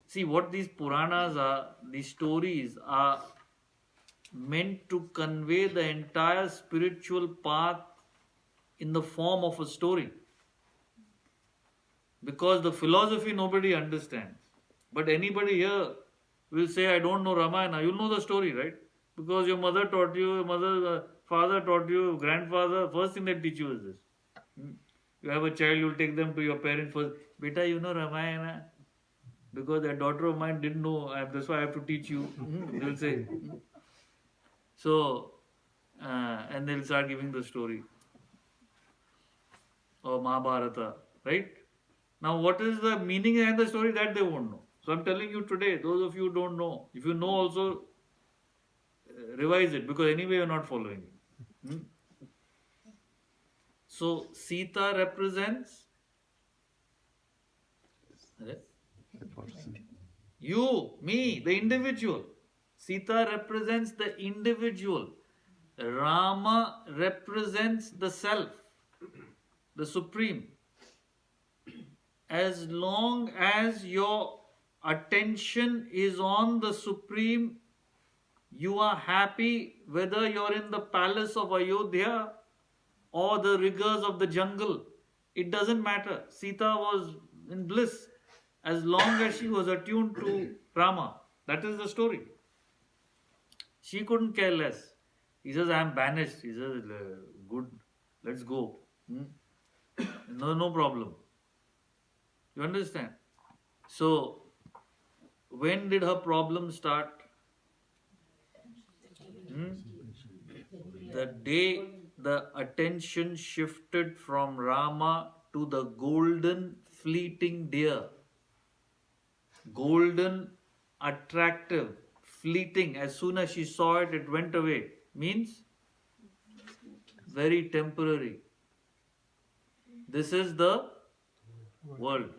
See, what these Puranas are, these stories are meant to convey the entire spiritual path in the form of a story. Because the philosophy nobody understands. But anybody here will say, I don't know Ramayana. You'll know the story, right? Because your mother taught you, your father taught you, grandfather, first thing they teach you is this. Hmm? You have a child, you'll take them to your parents first. Beta, you know Ramayana? Because that daughter of mine didn't know, that's why I have to teach you. They'll say. So, and they'll start giving the story of Mahabharata, right? Now, what is the meaning behind the story? That they won't know. So, I'm telling you today, those of you who don't know, if you know also, revise it because anyway you're not following it. Hmm? So, Sita represents you, me, the individual. Sita represents the individual. Rama represents the self, the supreme. As long as your attention is on the supreme, you are happy whether you're in the palace of Ayodhya or the rigors of the jungle. It doesn't matter. Sita was in bliss as long as she was attuned to Rama. That is the story. She couldn't care less. He says, I am banished. He says, good, let's go. No problem. You understand? So, when did her problem start? The day the attention shifted from Rama to the golden fleeting deer. Golden, attractive, fleeting. As soon as she saw it, it went away. Means very temporary. This is the world.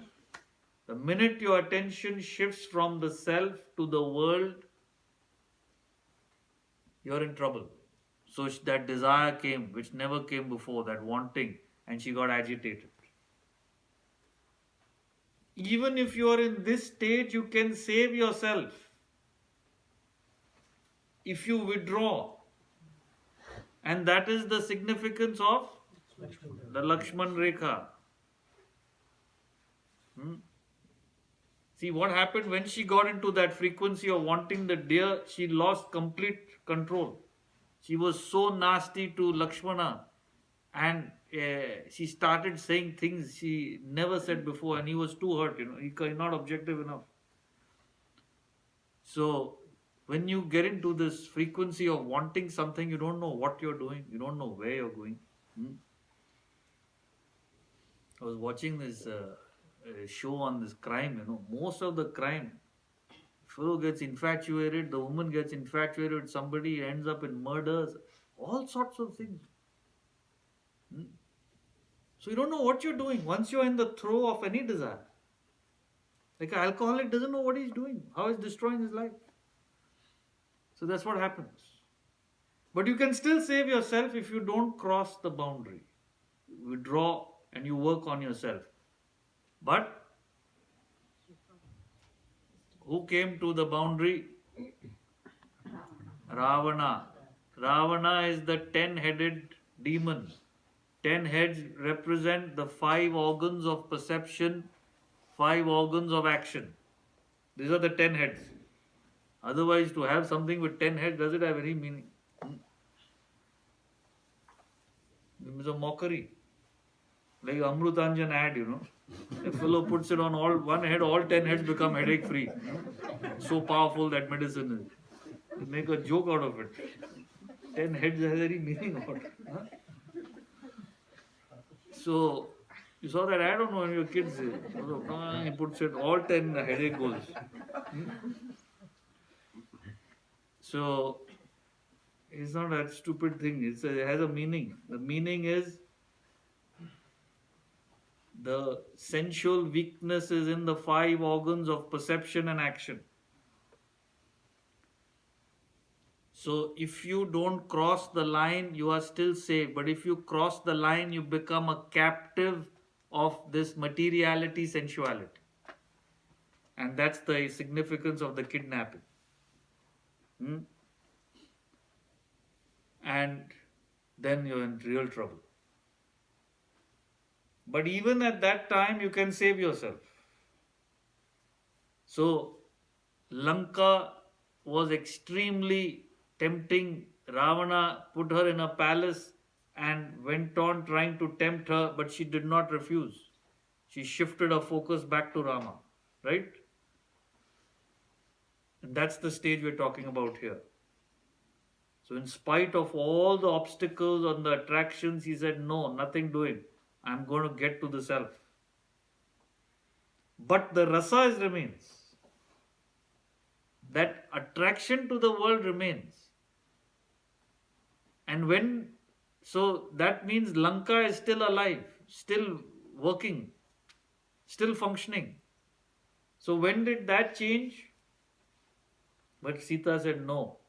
The minute your attention shifts from the self to the world, you're in trouble. So that desire came, which never came before, that wanting, and she got agitated. Even if you are in this stage, you can save yourself. If you withdraw, and that is the significance of the Lakshman Rekha. See what happened when she got into that frequency of wanting the deer, she lost complete control. She was so nasty to Lakshmana, and she started saying things she never said before, and he was too hurt, he not objective enough. So when you get into this frequency of wanting something, you don't know what you're doing, you don't know where you're going. I was watching this show on this crime, most of the crime, fellow gets infatuated, the woman gets infatuated with somebody, ends up in murders, all sorts of things. So you don't know what you're doing once you're in the throe of any desire. Like an alcoholic doesn't know what he's doing, how he's destroying his life. So that's what happens. But you can still save yourself if you don't cross the boundary. You withdraw and you work on yourself. But who came to the boundary? Ravana. Ravana is the 10-headed demon. 10 heads represent the 5 organs of perception, 5 organs of action. These are the 10 heads. Otherwise, to have something with 10 heads, does it have any meaning? It is a mockery. Like Amrutanjan ad, A fellow puts it on one head, all 10 heads become headache free. So powerful that medicine is. They make a joke out of it. 10 heads has any meaning or not. So, you saw that ad or no when your kids, he puts it, all 10 headache goes. So, it's not that stupid thing, it has a meaning. The meaning is the sensual weakness is in the 5 organs of perception and action. So if you don't cross the line, you are still safe. But if you cross the line, you become a captive of this materiality, sensuality. And that's the significance of the kidnapping. Hmm? And then you're in real trouble. But even at that time, you can save yourself. So, Lanka was extremely tempting. Ravana put her in a palace and went on trying to tempt her, but she did not refuse. She shifted her focus back to Rama, right? And that's the stage we're talking about here. So, in spite of all the obstacles and the attractions, he said, no, nothing doing. I'm going to get to the self. But the rasa remains. That attraction to the world remains. And when, so that means Lanka is still alive, still working, still functioning. So when did that change? But Sita said, no,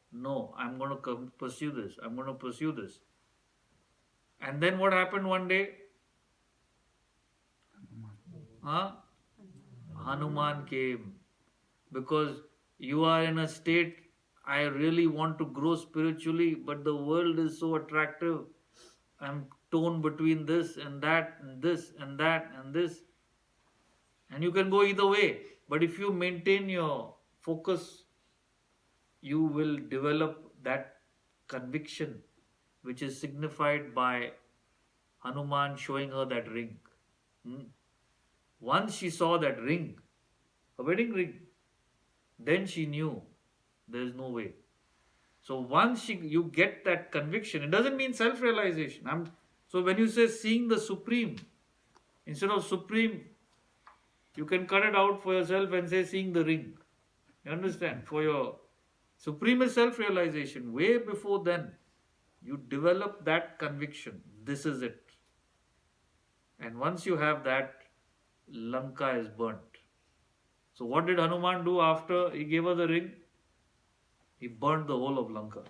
I'm going to pursue this. I'm going to pursue this. And then what happened one day? Hanuman came. Because you are in a state, I really want to grow spiritually, but the world is so attractive. I'm torn between this and that and this and that and this. And you can go either way. But if you maintain your focus, you will develop that conviction, which is signified by Hanuman showing her that ring. Once she saw that ring, a wedding ring, then she knew there is no way. So once you get that conviction, it doesn't mean self-realization. So when you say seeing the Supreme, instead of Supreme, you can cut it out for yourself and say seeing the ring. You understand? For your Supreme is self-realization. Way before then, you develop that conviction. This is it. And once you have that, Lanka is burnt. So what did Hanuman do after he gave her the ring? He burnt the whole of Lanka.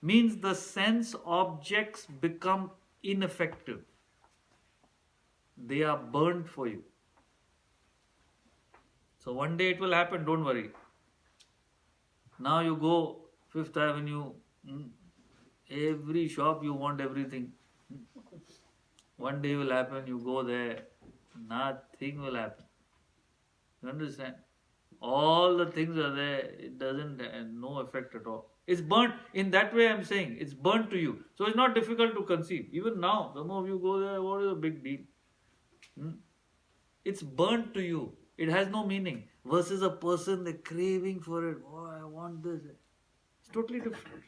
Means the sense objects become ineffective. They are burnt for you. So one day it will happen, don't worry. Now you go Fifth Avenue, every shop you want everything. One day will happen, you go there, nothing will happen. You understand? All the things are there, it doesn't have no effect at all. It's burnt. In that way I'm saying, it's burnt to you. So it's not difficult to conceive. Even now, some of you go there, what is the big deal? It's burnt to you. It has no meaning. Versus a person, they're craving for it. Oh, I want this. It's totally different.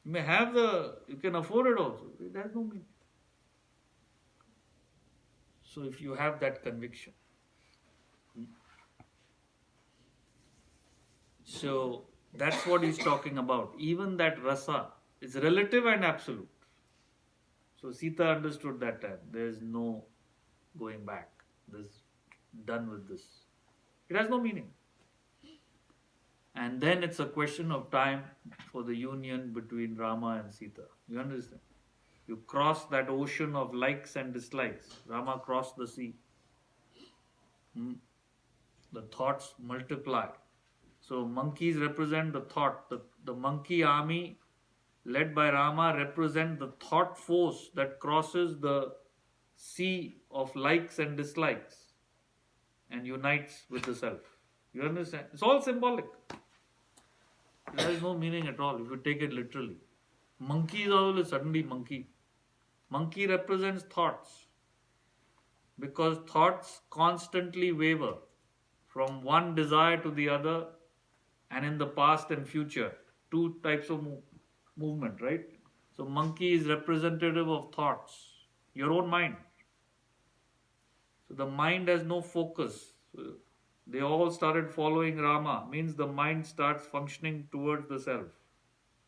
You may have you can afford it also. It has no meaning. So if you have that conviction. So that's what he's talking about. Even that rasa is relative and absolute. So Sita understood that time. There is no going back. This done with this. It has no meaning. And then it's a question of time for the union between Rama and Sita. You understand? You cross that ocean of likes and dislikes. Rama crossed the sea. The thoughts multiply. So monkeys represent the thought. The monkey army led by Rama represent the thought force that crosses the sea of likes and dislikes and unites with the self. You understand? It's all symbolic. It has no meaning at all if you take it literally. Monkey is all suddenly monkey. Monkey represents thoughts because thoughts constantly waver from one desire to the other and in the past and future. Two types of movement, right? So monkey is representative of thoughts, your own mind. So the mind has no focus. So they all started following Rama, means the mind starts functioning towards the self.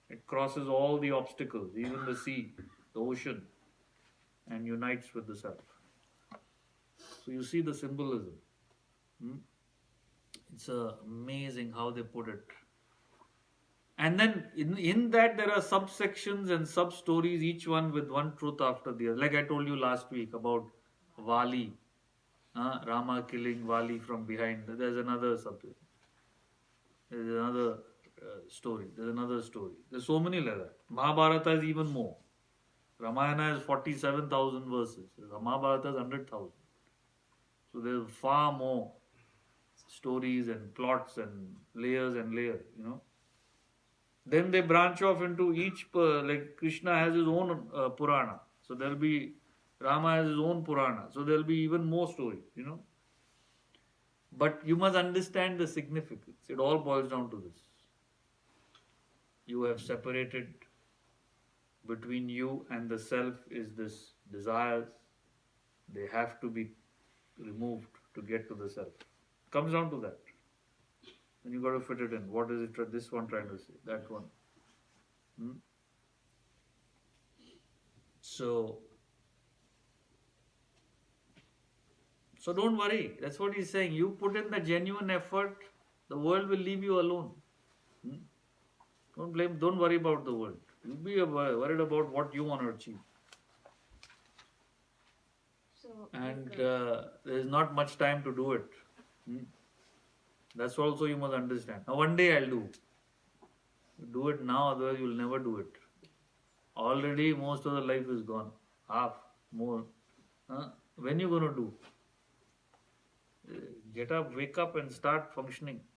It crosses all the obstacles, even the sea, the ocean, and unites with the self. So you see the symbolism. It's amazing how they put it. And then in that there are subsections and sub-stories, each one with one truth after the other. Like I told you last week about Vali. Rama killing Vali from behind. There's another subject. There's another story. There's another story. There's so many like that. Mahabharata is even more. Ramayana is 47,000 verses. Mahabharata is 100,000. So there's far more stories and plots and layers, you know. Then they branch off into each, like Krishna has his own Purana. So there'll be, Rama has his own Purana. So there'll be even more stories, you know. But you must understand the significance. It all boils down to this. You have separated between you and the self is this desires. They have to be removed to get to the self. Comes down to that. Then you got to fit it in. What is it? This one trying to say? That one. Hmm? So don't worry. That's what he's saying. You put in the genuine effort, the world will leave you alone. Hmm? Don't blame. Don't worry about the world. You be worried about what you want to achieve. So, And there is not much time to do it. Hmm? That's also you must understand. Now, one day I'll do. Do it now, otherwise you'll never do it. Already most of the life is gone. Half, more. When you gonna do? Get up, wake up and start functioning.